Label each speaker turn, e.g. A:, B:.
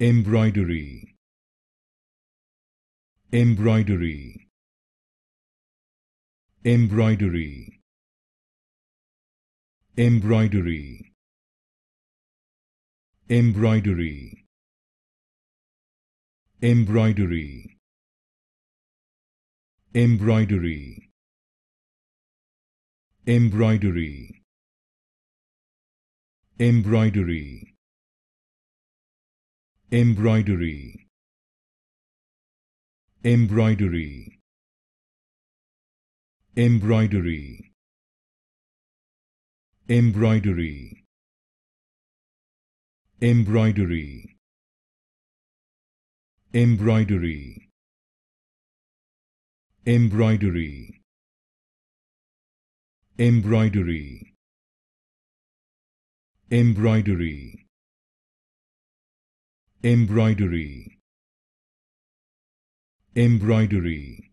A: Embroidery, embroidery, embroidery, embroidery, embroidery, embroidery, embroidery, embroidery, embroidery, embroidery, embroidery, embroidery, embroidery, embroidery, embroidery, embroidery, embroidery, embroidery, embroidery, embroidery,